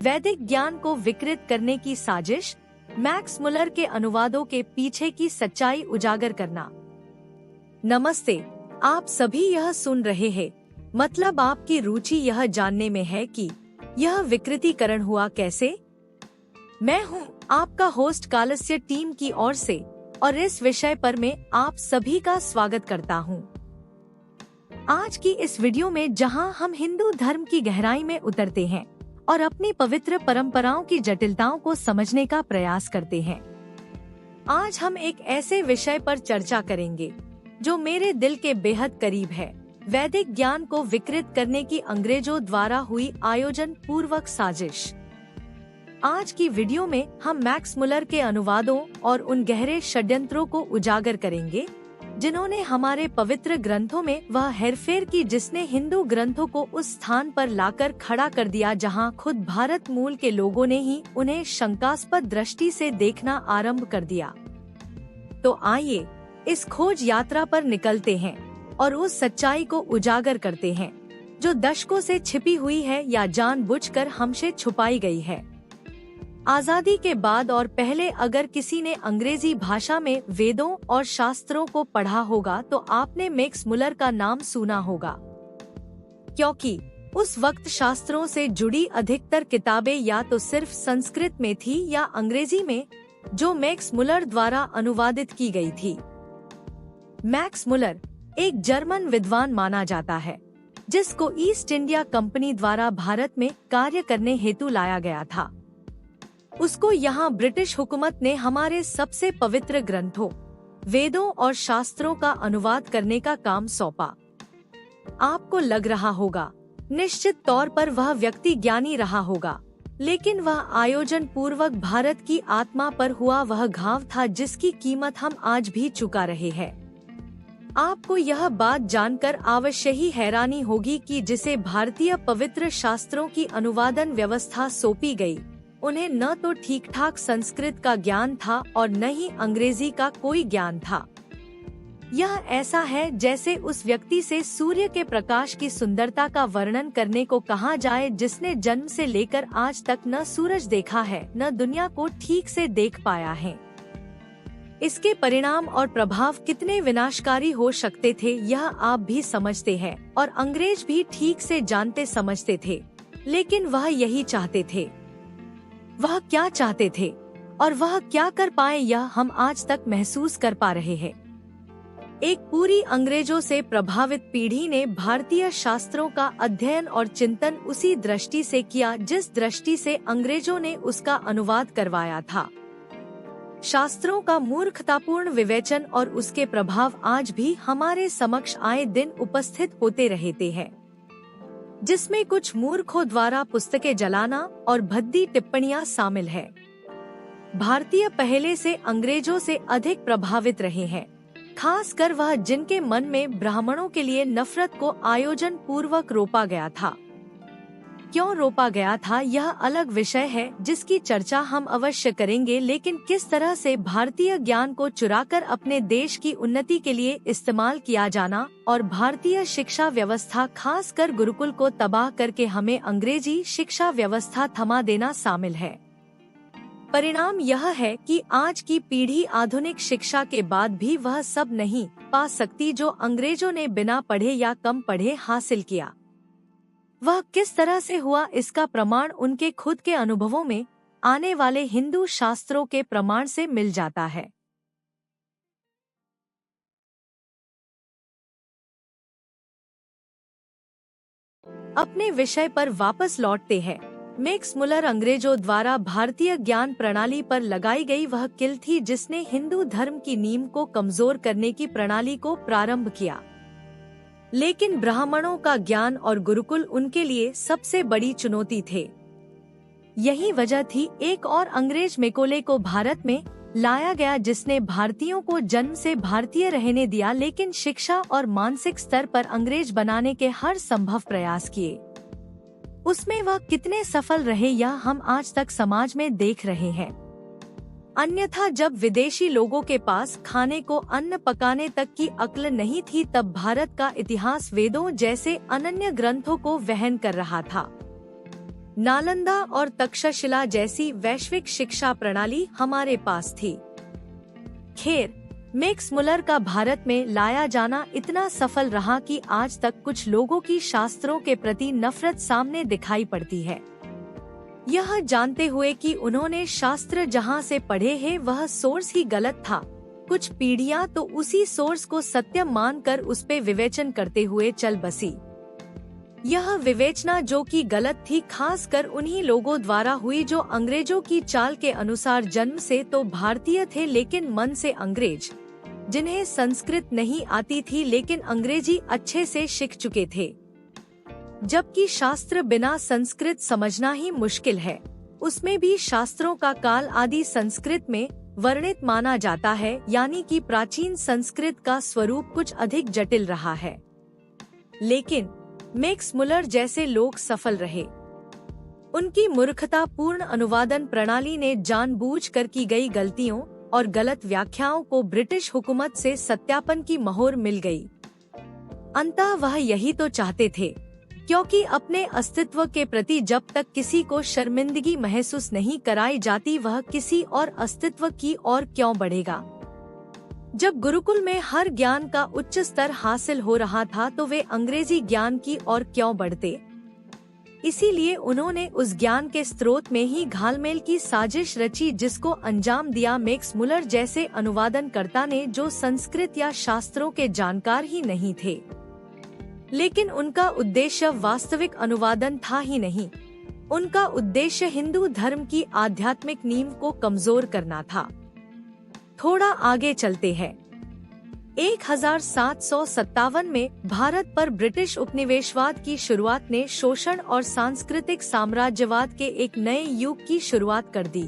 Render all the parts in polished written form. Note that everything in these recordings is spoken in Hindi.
वैदिक ज्ञान को विकृत करने की साजिश, मैक्स मुलर के अनुवादों के पीछे की सच्चाई उजागर करना। नमस्ते, आप सभी यह सुन रहे हैं, मतलब आपकी रुचि यह जानने में है कि यह विकृतीकरण हुआ कैसे। मैं हूँ आपका होस्ट कालस्य टीम की ओर से, और इस विषय पर मैं आप सभी का स्वागत करता हूँ। आज की इस वीडियो में जहाँ हम हिंदू धर्म की गहराई में उतरते हैं और अपनी पवित्र परंपराओं की जटिलताओं को समझने का प्रयास करते हैं। आज हम एक ऐसे विषय पर चर्चा करेंगे जो मेरे दिल के बेहद करीब है, वैदिक ज्ञान को विकृत करने की अंग्रेजों द्वारा हुई आयोजन पूर्वक साजिश। आज की वीडियो में हम मैक्स मुलर के अनुवादों और उन गहरे षड्यंत्रों को उजागर करेंगे जिन्होंने हमारे पवित्र ग्रंथों में वह हेरफेर की जिसने हिंदू ग्रंथों को उस स्थान पर लाकर खड़ा कर दिया जहां खुद भारत मूल के लोगों ने ही उन्हें शंकास्पद दृष्टि से देखना आरंभ कर दिया। तो आइए इस खोज यात्रा पर निकलते हैं और उस सच्चाई को उजागर करते हैं जो दशकों से छिपी हुई है या जानबूझकर हमसे छुपाई गई है। आजादी के बाद और पहले अगर किसी ने अंग्रेजी भाषा में वेदों और शास्त्रों को पढ़ा होगा तो आपने मैक्स मुलर का नाम सुना होगा, क्योंकि उस वक्त शास्त्रों से जुड़ी अधिकतर किताबें या तो सिर्फ संस्कृत में थी या अंग्रेजी में, जो मैक्स मुलर द्वारा अनुवादित की गई थी। मैक्स मुलर एक जर्मन विद्वान माना जाता है जिसको ईस्ट इंडिया कंपनी द्वारा भारत में कार्य करने हेतु लाया गया था। उसको यहाँ ब्रिटिश हुकूमत ने हमारे सबसे पवित्र ग्रंथों, वेदों और शास्त्रों का अनुवाद करने का काम सौंपा। आपको लग रहा होगा निश्चित तौर पर वह व्यक्ति ज्ञानी रहा होगा, लेकिन वह आयोजन पूर्वक भारत की आत्मा पर हुआ वह घाव था जिसकी कीमत हम आज भी चुका रहे हैं। आपको यह बात जानकर अवश्य ही हैरानी होगी कि जिसे भारतीय पवित्र शास्त्रों की अनुवादन व्यवस्था सौंपी गई, उन्हें न तो ठीक ठाक संस्कृत का ज्ञान था और न ही अंग्रेजी का कोई ज्ञान था। यह ऐसा है जैसे उस व्यक्ति से सूर्य के प्रकाश की सुंदरता का वर्णन करने को कहा जाए जिसने जन्म से लेकर आज तक न सूरज देखा है न दुनिया को ठीक से देख पाया है। इसके परिणाम और प्रभाव कितने विनाशकारी हो सकते थे यह आप भी समझते हैं और अंग्रेज भी ठीक से जानते समझते थे, लेकिन वह यही चाहते थे। वह क्या चाहते थे और वह क्या कर पाए यह हम आज तक महसूस कर पा रहे हैं। एक पूरी अंग्रेजों से प्रभावित पीढ़ी ने भारतीय शास्त्रों का अध्ययन और चिंतन उसी दृष्टि से किया जिस दृष्टि से अंग्रेजों ने उसका अनुवाद करवाया था। शास्त्रों का मूर्खतापूर्ण विवेचन और उसके प्रभाव आज भी हमारे समक्ष आए दिन उपस्थित होते रहते हैं, जिसमें कुछ मूर्खों द्वारा पुस्तकें जलाना और भद्दी टिप्पणियां शामिल है। भारतीय पहले से अंग्रेजों से अधिक प्रभावित रहे हैं, खासकर वह जिनके मन में ब्राह्मणों के लिए नफरत को आयोजन पूर्वक रोपा गया था। क्यों रोपा गया था यह अलग विषय है जिसकी चर्चा हम अवश्य करेंगे, लेकिन किस तरह से भारतीय ज्ञान को चुराकर अपने देश की उन्नति के लिए इस्तेमाल किया जाना और भारतीय शिक्षा व्यवस्था खासकर गुरुकुल को तबाह करके हमें अंग्रेजी शिक्षा व्यवस्था थमा देना शामिल है। परिणाम यह है कि आज की पीढ़ी आधुनिक शिक्षा के बाद भी वह सब नहीं पा सकती जो अंग्रेजों ने बिना पढ़े या कम पढ़े हासिल किया। वह किस तरह से हुआ इसका प्रमाण उनके खुद के अनुभवों में आने वाले हिंदू शास्त्रों के प्रमाण से मिल जाता है। अपने विषय पर वापस लौटते हैं। मैक्स मुलर अंग्रेजों द्वारा भारतीय ज्ञान प्रणाली पर लगाई गई वह कील थी जिसने हिंदू धर्म की नींव को कमजोर करने की प्रणाली को प्रारंभ किया। लेकिन ब्राह्मणों का ज्ञान और गुरुकुल उनके लिए सबसे बड़ी चुनौती थे। यही वजह थी एक और अंग्रेज मैकोले को भारत में लाया गया जिसने भारतीयों को जन्म से भारतीय रहने दिया, लेकिन शिक्षा और मानसिक स्तर पर अंग्रेज बनाने के हर संभव प्रयास किए। उसमें वह कितने सफल रहे यह हम आज तक समाज में देख रहे हैं। अन्यथा जब विदेशी लोगों के पास खाने को अन्न पकाने तक की अक्ल नहीं थी तब भारत का इतिहास वेदों जैसे अनन्य ग्रंथों को वहन कर रहा था। नालंदा और तक्षशिला जैसी वैश्विक शिक्षा प्रणाली हमारे पास थी। खैर, मैक्स मुलर का भारत में लाया जाना इतना सफल रहा कि आज तक कुछ लोगों की शास्त्रों के प्रति नफरत सामने दिखाई पड़ती है। यह जानते हुए कि उन्होंने शास्त्र जहां से पढ़े हैं वह सोर्स ही गलत था, कुछ पीढ़ियां तो उसी सोर्स को सत्य मानकर उस पे विवेचन करते हुए चल बसी। यह विवेचना जो कि गलत थी, खासकर उन्हीं लोगों द्वारा हुई जो अंग्रेजों की चाल के अनुसार जन्म से तो भारतीय थे लेकिन मन से अंग्रेज, जिन्हें संस्कृत नहीं आती थी लेकिन अंग्रेजी अच्छे से सीख चुके थे। जबकि शास्त्र बिना संस्कृत समझना ही मुश्किल है, उसमें भी शास्त्रों का काल आदि संस्कृत में वर्णित माना जाता है, यानी कि प्राचीन संस्कृत का स्वरूप कुछ अधिक जटिल रहा है। लेकिन मैक्स मुलर जैसे लोग सफल रहे। उनकी मूर्खता पूर्ण अनुवादन प्रणाली ने जानबूझकर की गई गलतियों और गलत व्याख्याओं को ब्रिटिश हुकूमत से सत्यापन की मोहर मिल गई। अंततः वह यही तो चाहते थे, क्योंकि अपने अस्तित्व के प्रति जब तक किसी को शर्मिंदगी महसूस नहीं कराई जाती वह किसी और अस्तित्व की ओर क्यों बढ़ेगा। जब गुरुकुल में हर ज्ञान का उच्च स्तर हासिल हो रहा था तो वे अंग्रेजी ज्ञान की ओर क्यों बढ़ते। इसीलिए उन्होंने उस ज्ञान के स्रोत में ही घालमेल की साजिश रची, जिसको अंजाम दिया मैक्स मुलर जैसे अनुवादनकर्ता ने, जो संस्कृत या शास्त्रों के जानकार ही नहीं थे। लेकिन उनका उद्देश्य वास्तविक अनुवादन था ही नहीं, उनका उद्देश्य हिंदू धर्म की आध्यात्मिक नींव को कमजोर करना था। थोड़ा आगे चलते हैं। 1757 में भारत पर ब्रिटिश उपनिवेशवाद की शुरुआत ने शोषण और सांस्कृतिक साम्राज्यवाद के एक नए युग की शुरुआत कर दी।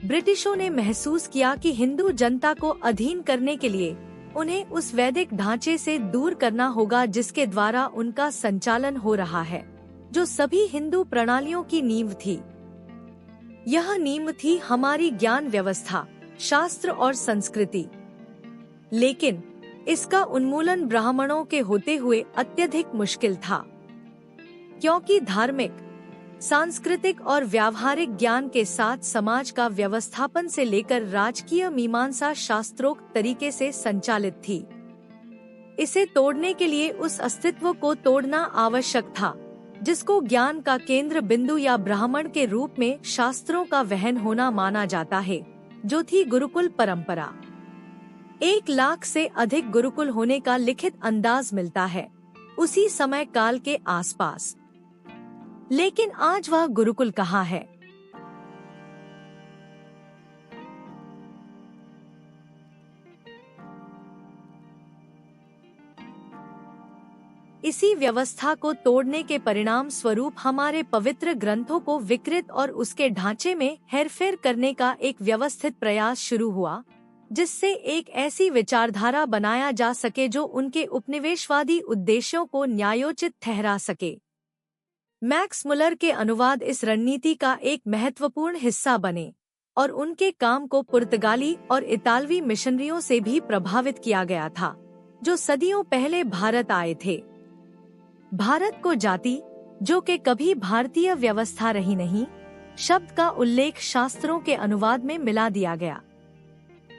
ब्रिटिशों ने महसूस किया कि हिंदू जनता को अधीन करने के लिए उन्हें उस वैदिक ढांचे से दूर करना होगा जिसके द्वारा उनका संचालन हो रहा है, जो सभी हिंदू प्रणालियों की नींव थी। यह नींव थी हमारी ज्ञान व्यवस्था, शास्त्र और संस्कृति। लेकिन इसका उन्मूलन ब्राह्मणों के होते हुए अत्यधिक मुश्किल था, क्योंकि धार्मिक, सांस्कृतिक और व्यावहारिक ज्ञान के साथ समाज का व्यवस्थापन से लेकर राजकीय मीमांसा शास्त्रोक्त तरीके से संचालित थी। इसे तोड़ने के लिए उस अस्तित्व को तोड़ना आवश्यक था जिसको ज्ञान का केंद्र बिंदु या ब्राह्मण के रूप में शास्त्रों का वहन होना माना जाता है, जो थी गुरुकुल परंपरा। 1 लाख से अधिक गुरुकुल होने का लिखित अंदाज मिलता है उसी समय काल के आसपास। लेकिन आज वह गुरुकुल कहाँ है? इसी व्यवस्था को तोड़ने के परिणाम स्वरूप हमारे पवित्र ग्रंथों को विकृत और उसके ढांचे में हेरफेर करने का एक व्यवस्थित प्रयास शुरू हुआ, जिससे एक ऐसी विचारधारा बनाया जा सके जो उनके उपनिवेशवादी उद्देश्यों को न्यायोचित ठहरा सके। मैक्स मुलर के अनुवाद इस रणनीति का एक महत्वपूर्ण हिस्सा बने और उनके काम को पुर्तगाली और इतालवी मिशनरियों से भी प्रभावित किया गया था, जो सदियों पहले भारत आए थे। भारत को जाति, जो कि कभी भारतीय व्यवस्था रही नहीं, शब्द का उल्लेख शास्त्रों के अनुवाद में मिला दिया गया।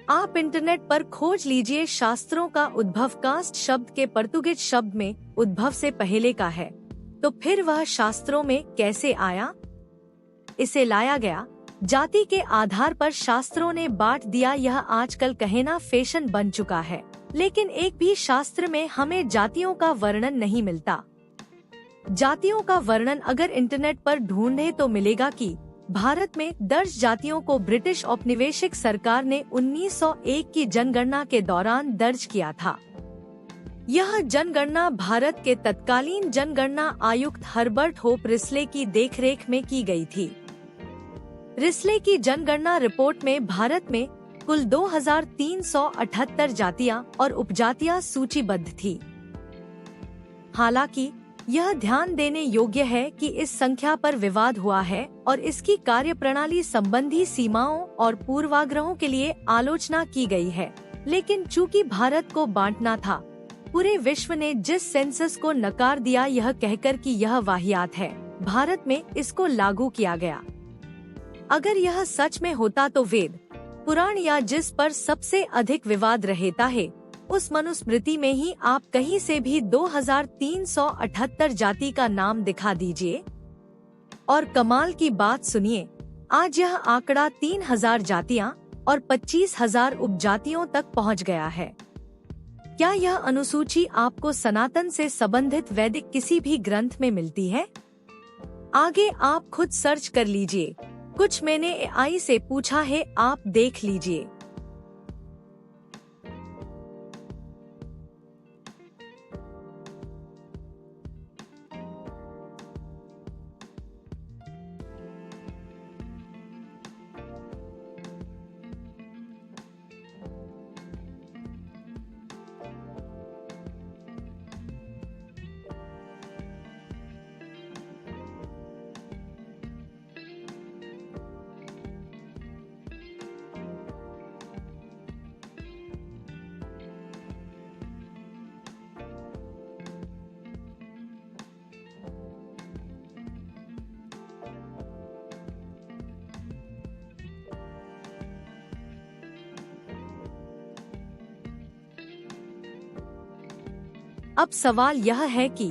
आप इंटरनेट पर खोज लीजिए शास्त्रों का उद्भव कास्ट शब्द के पुर्तगीज शब्द में उद्भव से पहले का है, तो फिर वह शास्त्रों में कैसे आया? इसे लाया गया जाति के आधार पर शास्त्रों ने बांट दिया। यह आजकल कहना फैशन बन चुका है, लेकिन एक भी शास्त्र में हमें जातियों का वर्णन नहीं मिलता। जातियों का वर्णन अगर इंटरनेट पर ढूंढे तो मिलेगा कि भारत में दर्ज जातियों को ब्रिटिश औपनिवेशिक सरकार ने 1901 की जनगणना के दौरान दर्ज किया था। यह जनगणना भारत के तत्कालीन जनगणना आयुक्त हर्बर्ट होप रिस्ले की देखरेख में की गई थी। रिस्ले की जनगणना रिपोर्ट में भारत में कुल 2378 जातियां और उपजातियां सूचीबद्ध थी। हालांकि यह ध्यान देने योग्य है कि इस संख्या पर विवाद हुआ है और इसकी कार्यप्रणाली संबंधी सीमाओं और पूर्वाग्रहों के लिए आलोचना की गई है। लेकिन चूंकि भारत को बांटना था, पूरे विश्व ने जिस सेंसस को नकार दिया यह कहकर कि यह वाहियात है, भारत में इसको लागू किया गया। अगर यह सच में होता तो वेद, पुराण या जिस पर सबसे अधिक विवाद रहता है, उस मनुस्मृति में ही आप कहीं से भी 2378 जाति का नाम दिखा दीजिए। और कमाल की बात सुनिए, आज यह आंकड़ा 3000 जातियां और 25,000 उपजातियों तक पहुंच गया है। क्या यह अनुसूची आपको सनातन से संबंधित वैदिक किसी भी ग्रंथ में मिलती है? आगे आप खुद सर्च कर लीजिए। कुछ मैंने एआई से पूछा है, आप देख लीजिए। अब सवाल यह है कि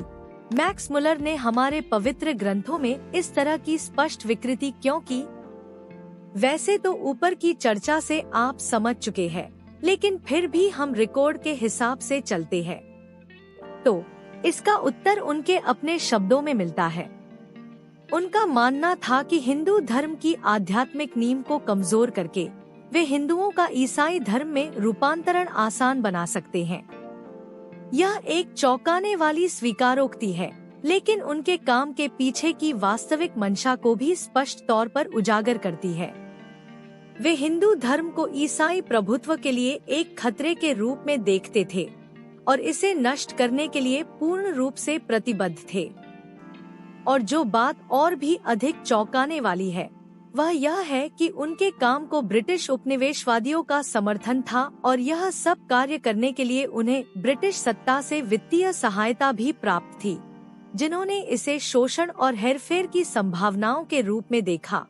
मैक्स मुलर ने हमारे पवित्र ग्रंथों में इस तरह की स्पष्ट विकृति क्यों की? वैसे तो ऊपर की चर्चा से आप समझ चुके हैं, लेकिन फिर भी हम रिकॉर्ड के हिसाब से चलते हैं। तो इसका उत्तर उनके अपने शब्दों में मिलता है। उनका मानना था कि हिंदू धर्म की आध्यात्मिक नींव को कमजोर करके वे हिंदुओं का ईसाई धर्म में रूपांतरण आसान बना सकते हैं। यह एक चौंकाने वाली स्वीकारोक्ति है, लेकिन उनके काम के पीछे की वास्तविक मंशा को भी स्पष्ट तौर पर उजागर करती है। वे हिंदू धर्म को ईसाई प्रभुत्व के लिए एक खतरे के रूप में देखते थे और इसे नष्ट करने के लिए पूर्ण रूप से प्रतिबद्ध थे। और जो बात और भी अधिक चौंकाने वाली है, वह यह है कि उनके काम को ब्रिटिश उपनिवेशवादियों का समर्थन था और यह सब कार्य करने के लिए उन्हें ब्रिटिश सत्ता से वित्तीय सहायता भी प्राप्त थी, जिन्होंने इसे शोषण और हेरफेर की संभावनाओं के रूप में देखा।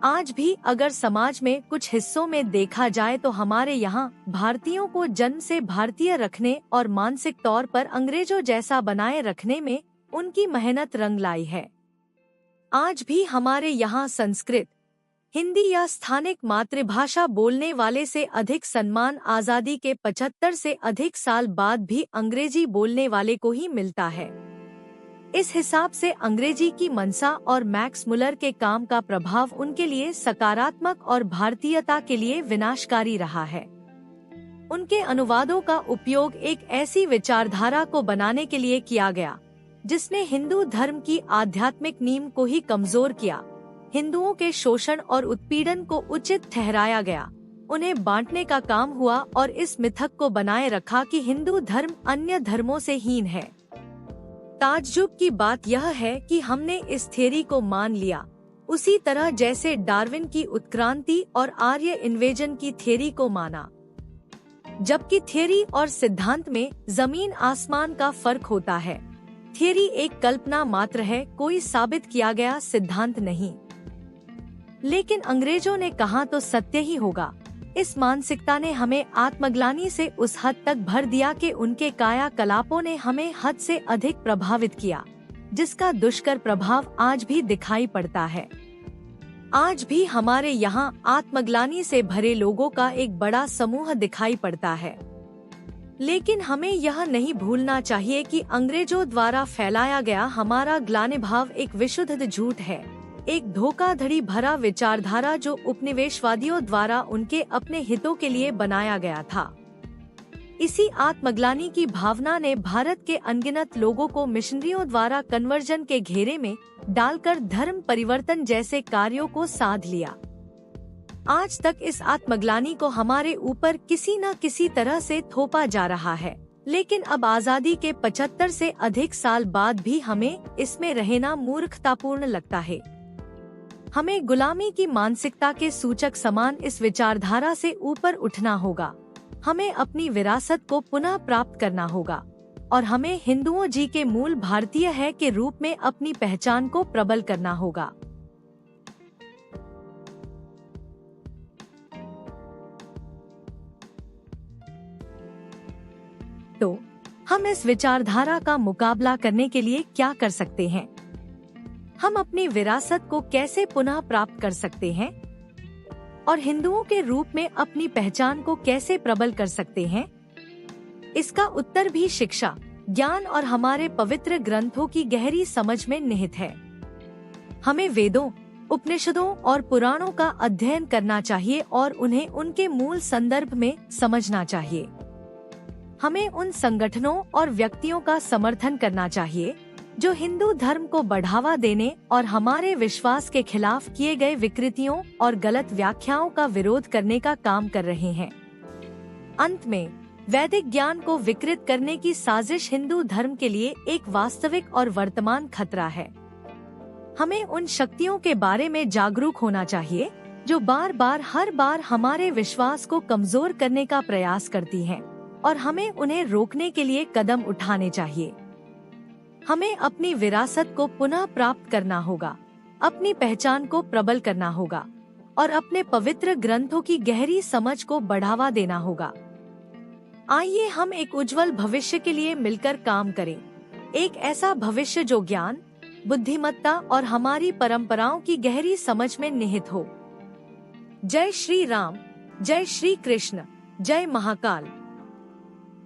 आज भी अगर समाज में कुछ हिस्सों में देखा जाए तो हमारे यहाँ भारतीयों को जन्म से भारतीय रखने और मानसिक तौर पर अंग्रेजों जैसा बनाए रखने में उनकी मेहनत रंग लाई है। आज भी हमारे यहाँ संस्कृत, हिंदी या स्थानिक मातृभाषा बोलने वाले से अधिक सम्मान आजादी के 75 से अधिक साल बाद भी अंग्रेजी बोलने वाले को ही मिलता है। इस हिसाब से अंग्रेजी की मनसा और मैक्स मुलर के काम का प्रभाव उनके लिए सकारात्मक और भारतीयता के लिए विनाशकारी रहा है। उनके अनुवादों का उपयोग एक ऐसी विचारधारा को बनाने के लिए किया गया जिसने हिंदू धर्म की आध्यात्मिक नींव को ही कमजोर किया। हिंदुओं के शोषण और उत्पीड़न को उचित ठहराया गया, उन्हें बांटने का काम हुआ और इस मिथक को बनाए रखा कि हिंदू धर्म अन्य धर्मों से हीन है। ताज्जुब की बात यह है कि हमने इस थ्योरी को मान लिया, उसी तरह जैसे डार्विन की उत्क्रांति और आर्य इन्वेजन की थ्योरी को माना। जबकि थ्योरी और सिद्धांत में जमीन आसमान का फर्क होता है। थ्योरी एक कल्पना मात्र है, कोई साबित किया गया सिद्धांत नहीं। लेकिन अंग्रेजों ने कहा तो सत्य ही होगा। इस मानसिकता ने हमें आत्मग्लानि से उस हद तक भर दिया कि उनके कायाकलापों ने हमें हद से अधिक प्रभावित किया, जिसका दुष्कर प्रभाव आज भी दिखाई पड़ता है। आज भी हमारे यहाँ आत्मग्लानि से भरे लोगों का एक बड़ा समूह दिखाई पड़ता है। लेकिन हमें यह नहीं भूलना चाहिए कि अंग्रेजों द्वारा फैलाया गया हमारा ग्लानिभाव एक विशुद्ध झूठ है, एक धोखाधड़ी भरा विचारधारा जो उपनिवेशवादियों द्वारा उनके अपने हितों के लिए बनाया गया था। इसी आत्मग्लानि की भावना ने भारत के अनगिनत लोगों को मिशनरियों द्वारा कन्वर्जन के घेरे में डालकर धर्म परिवर्तन जैसे कार्यों को साध लिया। आज तक इस आत्मग्लानि को हमारे ऊपर किसी न किसी तरह से थोपा जा रहा है, लेकिन अब आजादी के 75 से अधिक साल बाद भी हमें इसमें रहना मूर्खतापूर्ण लगता है। हमें गुलामी की मानसिकता के सूचक समान इस विचारधारा से ऊपर उठना होगा। हमें अपनी विरासत को पुनः प्राप्त करना होगा। और हमें हिंदुओं जी के मूल भारतीय है के रूप में अपनी पहचान को प्रबल करना होगा। तो हम इस विचारधारा का मुकाबला करने के लिए क्या कर सकते हैं? हम अपनी विरासत को कैसे पुनः प्राप्त कर सकते हैं और हिंदुओं के रूप में अपनी पहचान को कैसे प्रबल कर सकते हैं? इसका उत्तर भी शिक्षा, ज्ञान और हमारे पवित्र ग्रंथों की गहरी समझ में निहित है। हमें वेदों, उपनिषदों और पुराणों का अध्ययन करना चाहिए और उन्हें उनके मूल संदर्भ में समझना चाहिए। हमें उन संगठनों और व्यक्तियों का समर्थन करना चाहिए जो हिंदू धर्म को बढ़ावा देने और हमारे विश्वास के खिलाफ किए गए विकृतियों और गलत व्याख्याओं का विरोध करने का काम कर रहे हैं। अंत में, वैदिक ज्ञान को विकृत करने की साजिश हिंदू धर्म के लिए एक वास्तविक और वर्तमान खतरा है। हमें उन शक्तियों के बारे में जागरूक होना चाहिए जो हर बार हमारे विश्वास को कमजोर करने का प्रयास करती हैं, और हमें उन्हें रोकने के लिए कदम उठाने चाहिए। हमें अपनी विरासत को पुनः प्राप्त करना होगा, अपनी पहचान को प्रबल करना होगा और अपने पवित्र ग्रंथों की गहरी समझ को बढ़ावा देना होगा। आइए हम एक उज्जवल भविष्य के लिए मिलकर काम करें, एक ऐसा भविष्य जो ज्ञान, बुद्धिमत्ता और हमारी परंपराओं की गहरी समझ में निहित हो। जय श्री राम, जय श्री कृष्ण, जय महाकाल।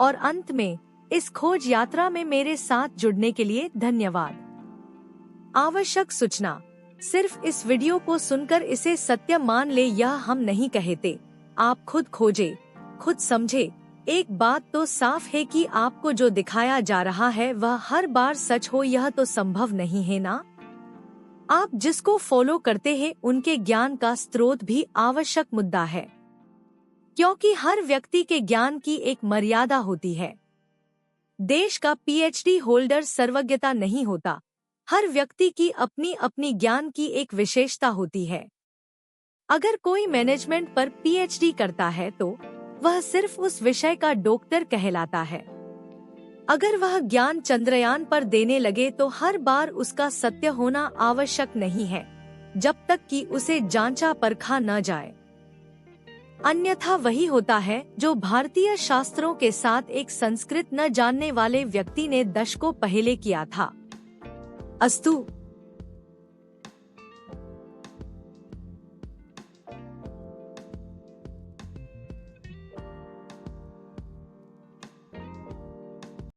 और अंत में, इस खोज यात्रा में मेरे साथ जुड़ने के लिए धन्यवाद। आवश्यक सूचना, सिर्फ इस वीडियो को सुनकर इसे सत्य मान ले यह हम नहीं कहते। आप खुद खोजे, खुद समझे। एक बात तो साफ है कि आपको जो दिखाया जा रहा है वह हर बार सच हो यह तो संभव नहीं है ना। आप जिसको फॉलो करते हैं उनके ज्ञान का स्रोत भी आवश्यक मुद्दा है, क्योंकि हर व्यक्ति के ज्ञान की एक मर्यादा होती है। देश का पीएचडी होल्डर सर्वज्ञता नहीं होता। हर व्यक्ति की अपनी अपनी ज्ञान की एक विशेषता होती है। अगर कोई मैनेजमेंट पर पीएचडी करता है तो वह सिर्फ उस विषय का डॉक्टर कहलाता है। अगर वह ज्ञान चंद्रयान पर देने लगे तो हर बार उसका सत्य होना आवश्यक नहीं है, जब तक कि उसे जांचा परखा न जाए। अन्यथा वही होता है जो भारतीय शास्त्रों के साथ एक संस्कृत न जानने वाले व्यक्ति ने दशकों पहले किया था। अस्तु।